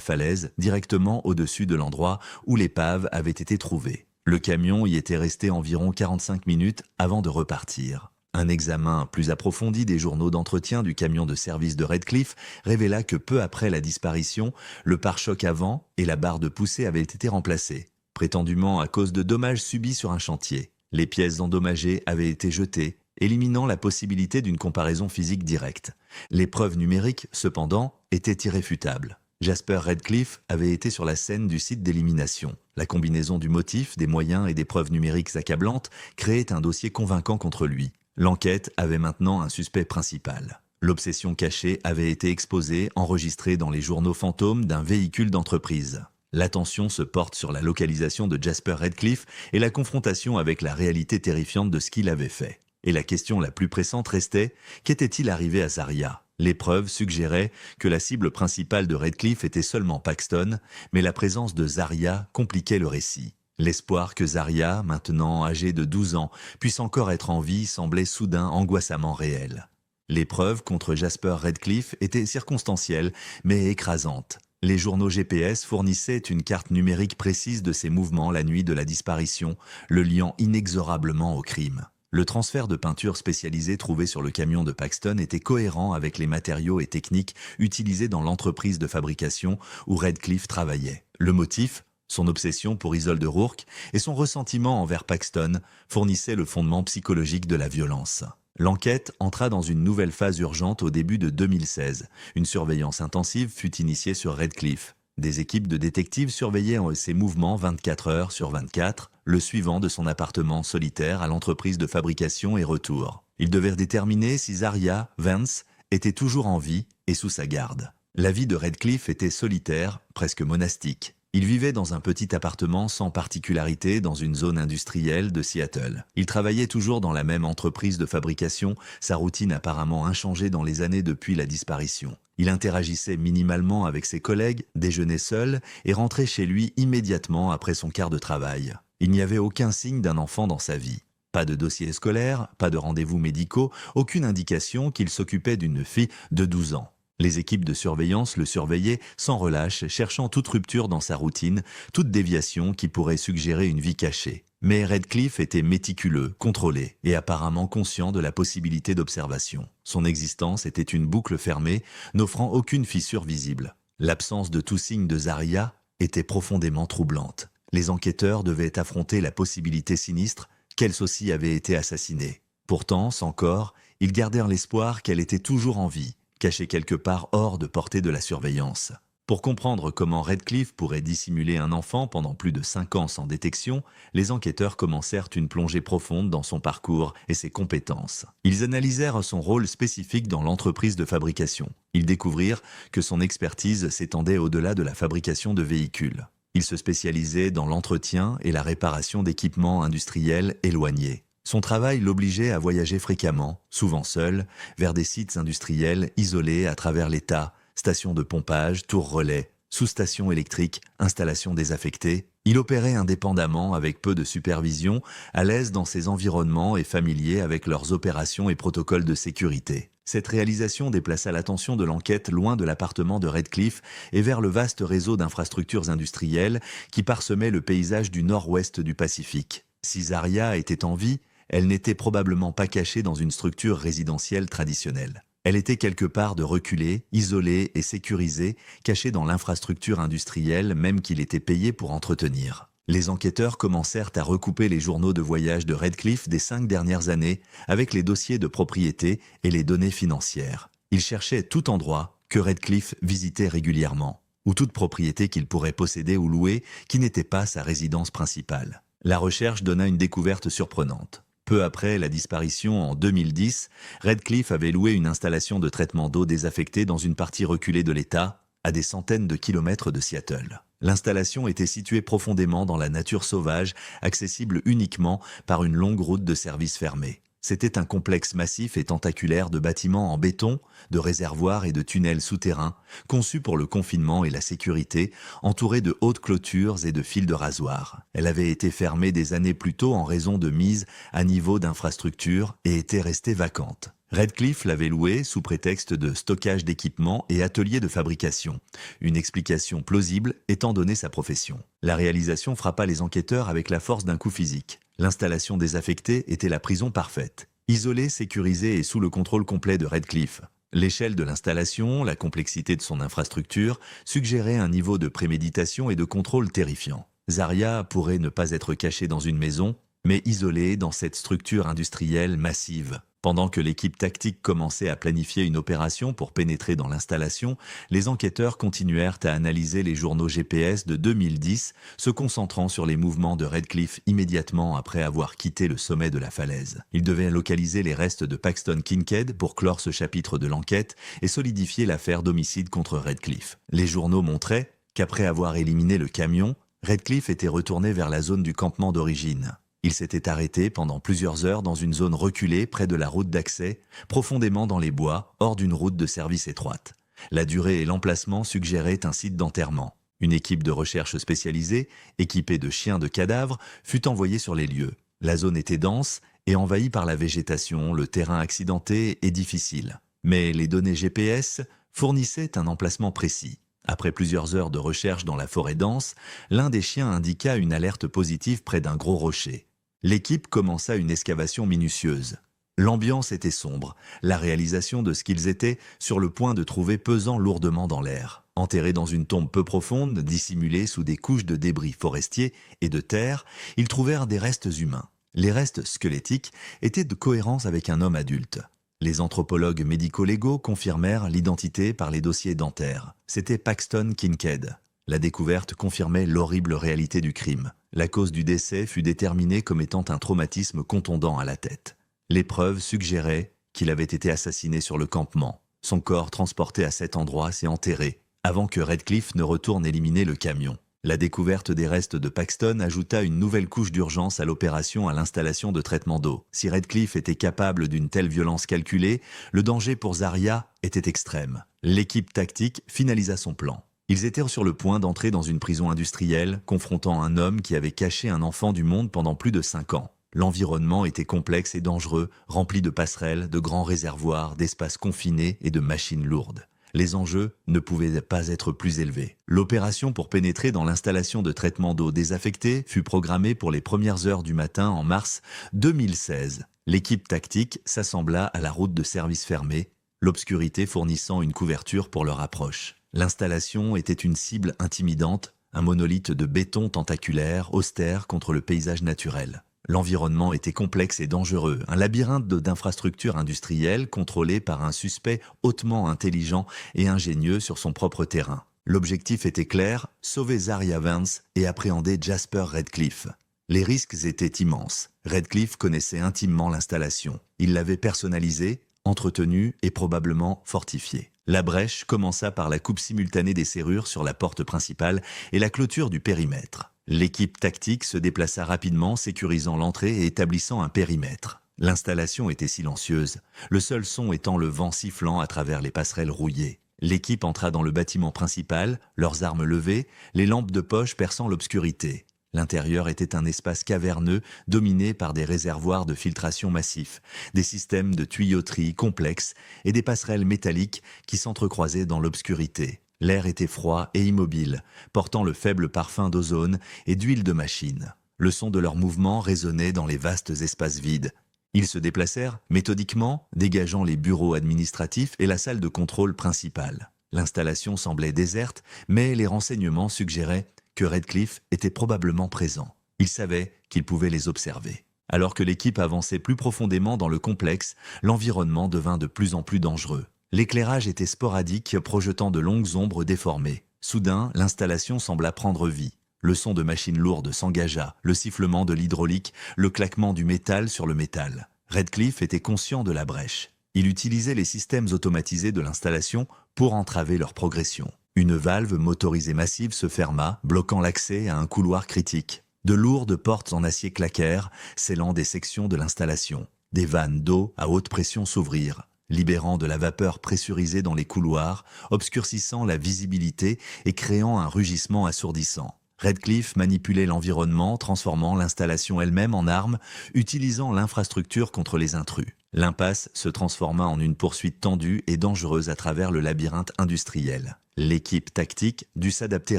B: falaise, directement au-dessus de l'endroit où l'épave avait été trouvée. Le camion y était resté environ 45 minutes avant de repartir. Un examen plus approfondi des journaux d'entretien du camion de service de Redcliffe révéla que peu après la disparition, le pare-choc avant et la barre de poussée avaient été remplacés, prétendument à cause de dommages subis sur un chantier. Les pièces endommagées avaient été jetées, éliminant la possibilité d'une comparaison physique directe. Les preuves numériques, cependant, étaient irréfutables. Jasper Redcliffe avait été sur la scène du site d'élimination. La combinaison du motif, des moyens et des preuves numériques accablantes créait un dossier convaincant contre lui. L'enquête avait maintenant un suspect principal. L'obsession cachée avait été exposée, enregistrée dans les journaux fantômes d'un véhicule d'entreprise. L'attention se porte sur la localisation de Jasper Redcliffe et la confrontation avec la réalité terrifiante de ce qu'il avait fait. Et la question la plus pressante restait, qu'était-il arrivé à Zaria ? Les preuves suggéraient que la cible principale de Redcliffe était seulement Paxton, mais la présence de Zaria compliquait le récit. L'espoir que Zaria, maintenant âgée de 12 ans, puisse encore être en vie semblait soudain angoissamment réel. Les preuves contre Jasper Redcliffe étaient circonstancielles, mais écrasantes. Les journaux GPS fournissaient une carte numérique précise de ses mouvements la nuit de la disparition, le liant inexorablement au crime. Le transfert de peinture spécialisée trouvé sur le camion de Paxton était cohérent avec les matériaux et techniques utilisés dans l'entreprise de fabrication où Redcliffe travaillait. Le motif, son obsession pour Isolde Rourke et son ressentiment envers Paxton fournissaient le fondement psychologique de la violence. L'enquête entra dans une nouvelle phase urgente au début de 2016. Une surveillance intensive fut initiée sur Redcliffe. Des équipes de détectives surveillaient ses mouvements 24 heures sur 24, le suivant de son appartement solitaire à l'entreprise de fabrication et retour. Ils devaient déterminer si Zaria Vance était toujours en vie et sous sa garde. La vie de Redcliffe était solitaire, presque monastique. Il vivait dans un petit appartement sans particularité dans une zone industrielle de Seattle. Il travaillait toujours dans la même entreprise de fabrication, sa routine apparemment inchangée dans les années depuis la disparition. Il interagissait minimalement avec ses collègues, déjeunait seul et rentrait chez lui immédiatement après son quart de travail. Il n'y avait aucun signe d'un enfant dans sa vie. Pas de dossier scolaire, pas de rendez-vous médicaux, aucune indication qu'il s'occupait d'une fille de 12 ans. Les équipes de surveillance le surveillaient sans relâche, cherchant toute rupture dans sa routine, toute déviation qui pourrait suggérer une vie cachée. Mais Redcliffe était méticuleux, contrôlé et apparemment conscient de la possibilité d'observation. Son existence était une boucle fermée, n'offrant aucune fissure visible. L'absence de tout signe de Zaria était profondément troublante. Les enquêteurs devaient affronter la possibilité sinistre qu'Els aussi avait été assassinée. Pourtant, sans corps, ils gardèrent l'espoir qu'elle était toujours en vie, cachée quelque part hors de portée de la surveillance. Pour comprendre comment Redcliffe pourrait dissimuler un enfant pendant plus de 5 ans sans détection, les enquêteurs commencèrent une plongée profonde dans son parcours et ses compétences. Ils analysèrent son rôle spécifique dans l'entreprise de fabrication. Ils découvrirent que son expertise s'étendait au-delà de la fabrication de véhicules. Il se spécialisait dans l'entretien et la réparation d'équipements industriels éloignés. Son travail l'obligeait à voyager fréquemment, souvent seul, vers des sites industriels isolés à travers l'État, stations de pompage, tours relais, sous-stations électriques, installations désaffectées. Il opérait indépendamment avec peu de supervision, à l'aise dans ses environnements et familier avec leurs opérations et protocoles de sécurité. Cette réalisation déplaça l'attention de l'enquête loin de l'appartement de Redcliffe et vers le vaste réseau d'infrastructures industrielles qui parsemait le paysage du nord-ouest du Pacifique. Si Zaria était en vie, elle n'était probablement pas cachée dans une structure résidentielle traditionnelle. Elle était quelque part de reculée, isolée et sécurisée, cachée dans l'infrastructure industrielle même qu'il était payé pour entretenir. Les enquêteurs commencèrent à recouper les journaux de voyage de Redcliffe des 5 dernières années avec les dossiers de propriété et les données financières. Ils cherchaient tout endroit que Redcliffe visitait régulièrement, ou toute propriété qu'il pourrait posséder ou louer qui n'était pas sa résidence principale. La recherche donna une découverte surprenante. Peu après la disparition en 2010, Redcliffe avait loué une installation de traitement d'eau désaffectée dans une partie reculée de l'État, à des centaines de kilomètres de Seattle. L'installation était située profondément dans la nature sauvage, accessible uniquement par une longue route de service fermée. C'était un complexe massif et tentaculaire de bâtiments en béton, de réservoirs et de tunnels souterrains, conçus pour le confinement et la sécurité, entouré de hautes clôtures et de fils de rasoir. Elle avait été fermée des années plus tôt en raison de mise à niveau d'infrastructures et était restée vacante. Redcliffe l'avait louée sous prétexte de stockage d'équipements et atelier de fabrication, une explication plausible étant donné sa profession. La réalisation frappa les enquêteurs avec la force d'un coup physique. L'installation désaffectée était la prison parfaite, isolée, sécurisée et sous le contrôle complet de Redcliffe. L'échelle de l'installation, la complexité de son infrastructure suggéraient un niveau de préméditation et de contrôle terrifiant. Zaria pourrait ne pas être cachée dans une maison, mais isolée dans cette structure industrielle massive. Pendant que l'équipe tactique commençait à planifier une opération pour pénétrer dans l'installation, les enquêteurs continuèrent à analyser les journaux GPS de 2010, se concentrant sur les mouvements de Redcliffe immédiatement après avoir quitté le sommet de la falaise. Ils devaient localiser les restes de Paxton Kincaid pour clore ce chapitre de l'enquête et solidifier l'affaire d'homicide contre Redcliffe. Les journaux montraient qu'après avoir éliminé le camion, Redcliffe était retourné vers la zone du campement d'origine. Il s'était arrêté pendant plusieurs heures dans une zone reculée près de la route d'accès, profondément dans les bois, hors d'une route de service étroite. La durée et l'emplacement suggéraient un site d'enterrement. Une équipe de recherche spécialisée, équipée de chiens de cadavres, fut envoyée sur les lieux. La zone était dense et envahie par la végétation, le terrain accidenté et difficile. Mais les données GPS fournissaient un emplacement précis. Après plusieurs heures de recherche dans la forêt dense, l'un des chiens indiqua une alerte positive près d'un gros rocher. L'équipe commença une excavation minutieuse. L'ambiance était sombre, la réalisation de ce qu'ils étaient sur le point de trouver pesant lourdement dans l'air. Enterrés dans une tombe peu profonde, dissimulée sous des couches de débris forestiers et de terre, ils trouvèrent des restes humains. Les restes squelettiques étaient de cohérence avec un homme adulte. Les anthropologues médico-légaux confirmèrent l'identité par les dossiers dentaires. C'était Paxton Kincaid. La découverte confirmait l'horrible réalité du crime. La cause du décès fut déterminée comme étant un traumatisme contondant à la tête. Les preuves suggéraient qu'il avait été assassiné sur le campement. Son corps transporté à cet endroit s'est enterré, avant que Redcliffe ne retourne éliminer le camion. La découverte des restes de Paxton ajouta une nouvelle couche d'urgence à l'opération à l'installation de traitement d'eau. Si Redcliffe était capable d'une telle violence calculée, le danger pour Zaria était extrême. L'équipe tactique finalisa son plan. Ils étaient sur le point d'entrer dans une prison industrielle, confrontant un homme qui avait caché un enfant du monde pendant plus de 5 ans. L'environnement était complexe et dangereux, rempli de passerelles, de grands réservoirs, d'espaces confinés et de machines lourdes. Les enjeux ne pouvaient pas être plus élevés. L'opération pour pénétrer dans l'installation de traitement d'eau désaffectée fut programmée pour les premières heures du matin en mars 2016. L'équipe tactique s'assembla à la route de service fermée, l'obscurité fournissant une couverture pour leur approche. L'installation était une cible intimidante, un monolithe de béton tentaculaire, austère contre le paysage naturel. L'environnement était complexe et dangereux, un labyrinthe d'infrastructures industrielles contrôlées par un suspect hautement intelligent et ingénieux sur son propre terrain. L'objectif était clair, sauver Zaria Vance et appréhender Jasper Redcliffe. Les risques étaient immenses. Redcliffe connaissait intimement l'installation. Il l'avait personnalisée, entretenue et probablement fortifiée. La brèche commença par la coupe simultanée des serrures sur la porte principale et la clôture du périmètre. L'équipe tactique se déplaça rapidement, sécurisant l'entrée et établissant un périmètre. L'installation était silencieuse, le seul son étant le vent sifflant à travers les passerelles rouillées. L'équipe entra dans le bâtiment principal, leurs armes levées, les lampes de poche perçant l'obscurité. L'intérieur était un espace caverneux dominé par des réservoirs de filtration massifs, des systèmes de tuyauterie complexes et des passerelles métalliques qui s'entrecroisaient dans l'obscurité. L'air était froid et immobile, portant le faible parfum d'ozone et d'huile de machine. Le son de leurs mouvements résonnait dans les vastes espaces vides. Ils se déplacèrent méthodiquement, dégageant les bureaux administratifs et la salle de contrôle principale. L'installation semblait déserte, mais les renseignements suggéraient que Redcliffe était probablement présent. Il savait qu'il pouvait les observer. Alors que l'équipe avançait plus profondément dans le complexe, l'environnement devint de plus en plus dangereux. L'éclairage était sporadique, projetant de longues ombres déformées. Soudain, l'installation sembla prendre vie. Le son de machines lourdes s'engagea, le sifflement de l'hydraulique, le claquement du métal sur le métal. Redcliffe était conscient de la brèche. Il utilisait les systèmes automatisés de l'installation pour entraver leur progression. Une valve motorisée massive se ferma, bloquant l'accès à un couloir critique. De lourdes portes en acier claquèrent, scellant des sections de l'installation. Des vannes d'eau à haute pression s'ouvrirent, libérant de la vapeur pressurisée dans les couloirs, obscurcissant la visibilité et créant un rugissement assourdissant. Redcliffe manipulait l'environnement, transformant l'installation elle-même en arme, utilisant l'infrastructure contre les intrus. L'impasse se transforma en une poursuite tendue et dangereuse à travers le labyrinthe industriel. L'équipe tactique dut s'adapter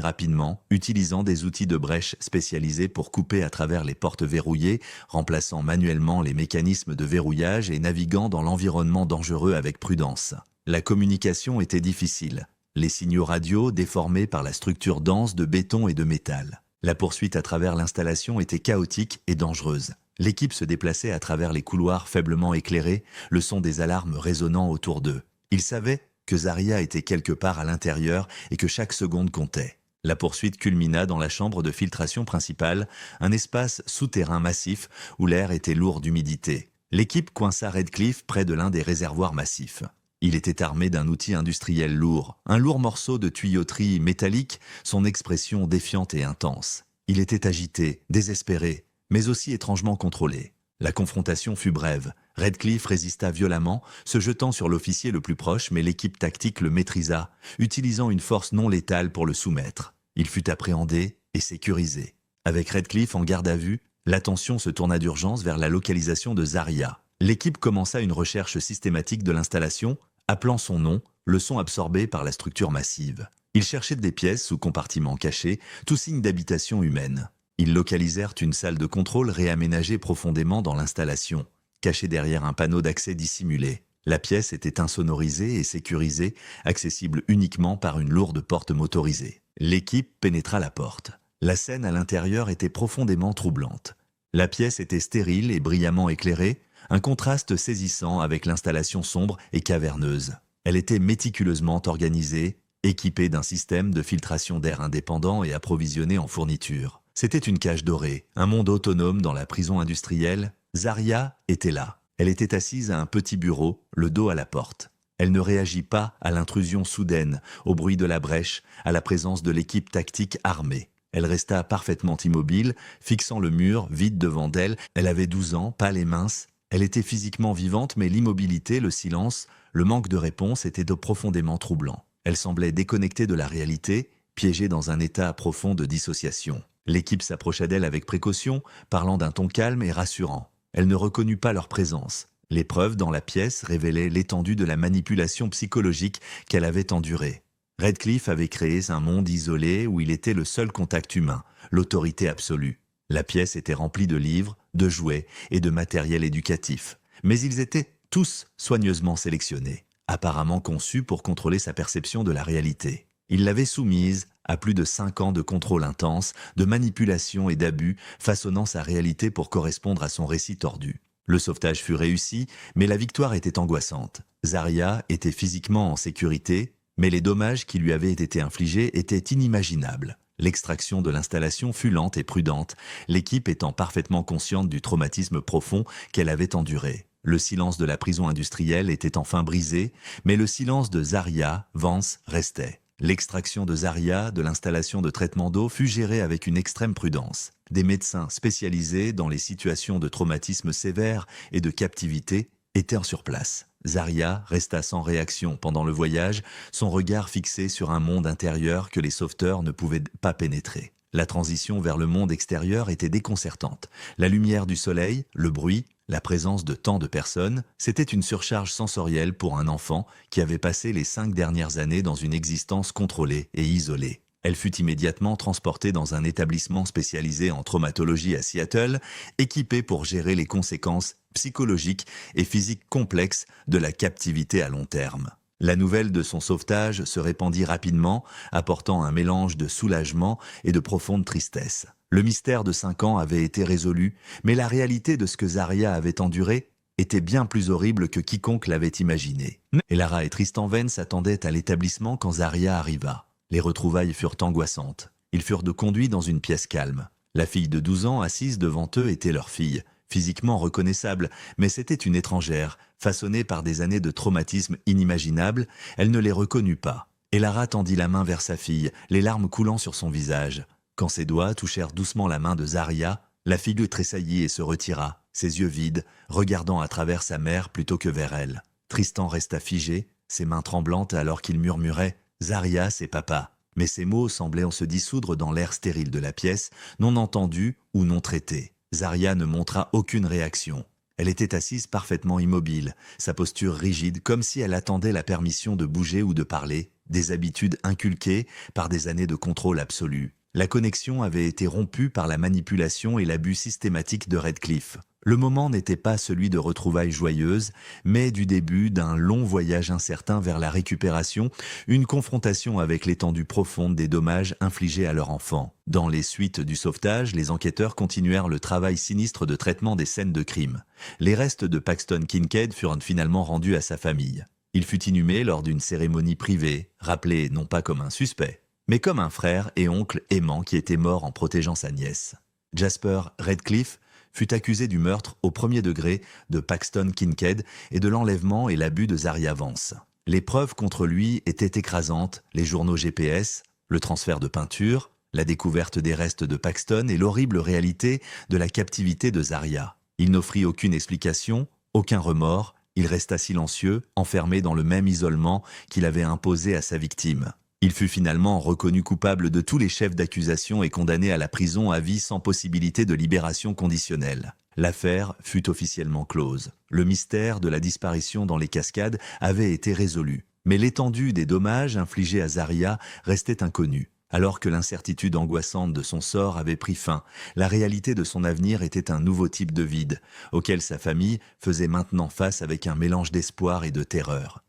B: rapidement, utilisant des outils de brèche spécialisés pour couper à travers les portes verrouillées, remplaçant manuellement les mécanismes de verrouillage et naviguant dans l'environnement dangereux avec prudence. La communication était difficile. Les signaux radio déformés par la structure dense de béton et de métal. La poursuite à travers l'installation était chaotique et dangereuse. L'équipe se déplaçait à travers les couloirs faiblement éclairés, le son des alarmes résonnant autour d'eux. Ils savaient que Zaria était quelque part à l'intérieur et que chaque seconde comptait. La poursuite culmina dans la chambre de filtration principale, un espace souterrain massif où l'air était lourd d'humidité. L'équipe coinça Redcliffe près de l'un des réservoirs massifs. Il était armé d'un outil industriel lourd, un lourd morceau de tuyauterie métallique, son expression défiante et intense. Il était agité, désespéré, mais aussi étrangement contrôlé. La confrontation fut brève. Redcliffe résista violemment, se jetant sur l'officier le plus proche, mais l'équipe tactique le maîtrisa, utilisant une force non létale pour le soumettre. Il fut appréhendé et sécurisé. Avec Redcliffe en garde à vue, l'attention se tourna d'urgence vers la localisation de Zaria. L'équipe commença une recherche systématique de l'installation, appelant son nom, le son absorbé par la structure massive. Ils cherchaient des pièces ou compartiments cachés, tout signe d'habitation humaine. Ils localisèrent une salle de contrôle réaménagée profondément dans l'installation, cachée derrière un panneau d'accès dissimulé. La pièce était insonorisée et sécurisée, accessible uniquement par une lourde porte motorisée. L'équipe pénétra la porte. La scène à l'intérieur était profondément troublante. La pièce était stérile et brillamment éclairée, un contraste saisissant avec l'installation sombre et caverneuse. Elle était méticuleusement organisée, équipée d'un système de filtration d'air indépendant et approvisionnée en fournitures. C'était une cage dorée, un monde autonome dans la prison industrielle. Zaria était là. Elle était assise à un petit bureau, le dos à la porte. Elle ne réagit pas à l'intrusion soudaine, au bruit de la brèche, à la présence de l'équipe tactique armée. Elle resta parfaitement immobile, fixant le mur, vide devant elle. Elle avait 12 ans, pâle et mince. Elle était physiquement vivante, mais l'immobilité, le silence, le manque de réponse étaient profondément troublants. Elle semblait déconnectée de la réalité, piégée dans un état profond de dissociation. L'équipe s'approcha d'elle avec précaution, parlant d'un ton calme et rassurant. Elle ne reconnut pas leur présence. Les preuves dans la pièce révélaient l'étendue de la manipulation psychologique qu'elle avait endurée. Redcliffe avait créé un monde isolé où il était le seul contact humain, l'autorité absolue. La pièce était remplie de livres, de jouets et de matériel éducatif. Mais ils étaient tous soigneusement sélectionnés, apparemment conçus pour contrôler sa perception de la réalité. Il l'avait soumise à plus de 5 ans de contrôle intense, de manipulation et d'abus, façonnant sa réalité pour correspondre à son récit tordu. Le sauvetage fut réussi, mais la victoire était angoissante. Zarya était physiquement en sécurité, mais les dommages qui lui avaient été infligés étaient inimaginables. L'extraction de l'installation fut lente et prudente, l'équipe étant parfaitement consciente du traumatisme profond qu'elle avait enduré. Le silence de la prison industrielle était enfin brisé, mais le silence de Zarya, Vance, restait. L'extraction de Zarya de l'installation de traitement d'eau fut gérée avec une extrême prudence. Des médecins spécialisés dans les situations de traumatisme sévère et de captivité étaient sur place. Zarya resta sans réaction pendant le voyage, son regard fixé sur un monde intérieur que les sauveteurs ne pouvaient pas pénétrer. La transition vers le monde extérieur était déconcertante. La lumière du soleil, le bruit, la présence de tant de personnes, c'était une surcharge sensorielle pour un enfant qui avait passé les 5 dernières années dans une existence contrôlée et isolée. Elle fut immédiatement transportée dans un établissement spécialisé en traumatologie à Seattle, équipé pour gérer les conséquences psychologiques et physiques complexes de la captivité à long terme. La nouvelle de son sauvetage se répandit rapidement, apportant un mélange de soulagement et de profonde tristesse. Le mystère de 5 ans avait été résolu, mais la réalité de ce que Zarya avait enduré était bien plus horrible que quiconque l'avait imaginé. Elara et Tristan Vance s'attendaient à l'établissement quand Zarya arriva. Les retrouvailles furent angoissantes. Ils furent conduits dans une pièce calme. La fille de 12 ans assise devant eux était leur fille, physiquement reconnaissable, mais c'était une étrangère, façonnée par des années de traumatisme inimaginable, elle ne les reconnut pas. Elara tendit la main vers sa fille, les larmes coulant sur son visage. Quand ses doigts touchèrent doucement la main de Zarya, la fille tressaillit et se retira, ses yeux vides, regardant à travers sa mère plutôt que vers elle. Tristan resta figé, ses mains tremblantes alors qu'il murmurait « Zarya, c'est papa ». Mais ces mots semblaient se dissoudre dans l'air stérile de la pièce, non entendus ou non traités. Zarya ne montra aucune réaction. Elle était assise parfaitement immobile, sa posture rigide, comme si elle attendait la permission de bouger ou de parler, des habitudes inculquées par des années de contrôle absolu. La connexion avait été rompue par la manipulation et l'abus systématique de Redcliffe. Le moment n'était pas celui de retrouvailles joyeuses, mais du début d'un long voyage incertain vers la récupération, une confrontation avec l'étendue profonde des dommages infligés à leur enfant. Dans les suites du sauvetage, les enquêteurs continuèrent le travail sinistre de traitement des scènes de crime. Les restes de Paxton Kincaid furent finalement rendus à sa famille. Il fut inhumé lors d'une cérémonie privée, rappelé non pas comme un suspect, mais comme un frère et oncle aimant qui était mort en protégeant sa nièce. Jasper Redcliffe fut accusé du meurtre au premier degré de Paxton Kincaid et de l'enlèvement et l'abus de Zarya Vance. Les preuves contre lui étaient écrasantes, les journaux GPS, le transfert de peinture, la découverte des restes de Paxton et l'horrible réalité de la captivité de Zarya. Il n'offrit aucune explication, aucun remords, il resta silencieux, enfermé dans le même isolement qu'il avait imposé à sa victime. Il fut finalement reconnu coupable de tous les chefs d'accusation et condamné à la prison à vie sans possibilité de libération conditionnelle. L'affaire fut officiellement close. Le mystère de la disparition dans les cascades avait été résolu, mais l'étendue des dommages infligés à Zarya restait inconnue. Alors que l'incertitude angoissante de son sort avait pris fin, la réalité de son avenir était un nouveau type de vide, auquel sa famille faisait maintenant face avec un mélange d'espoir et de terreur.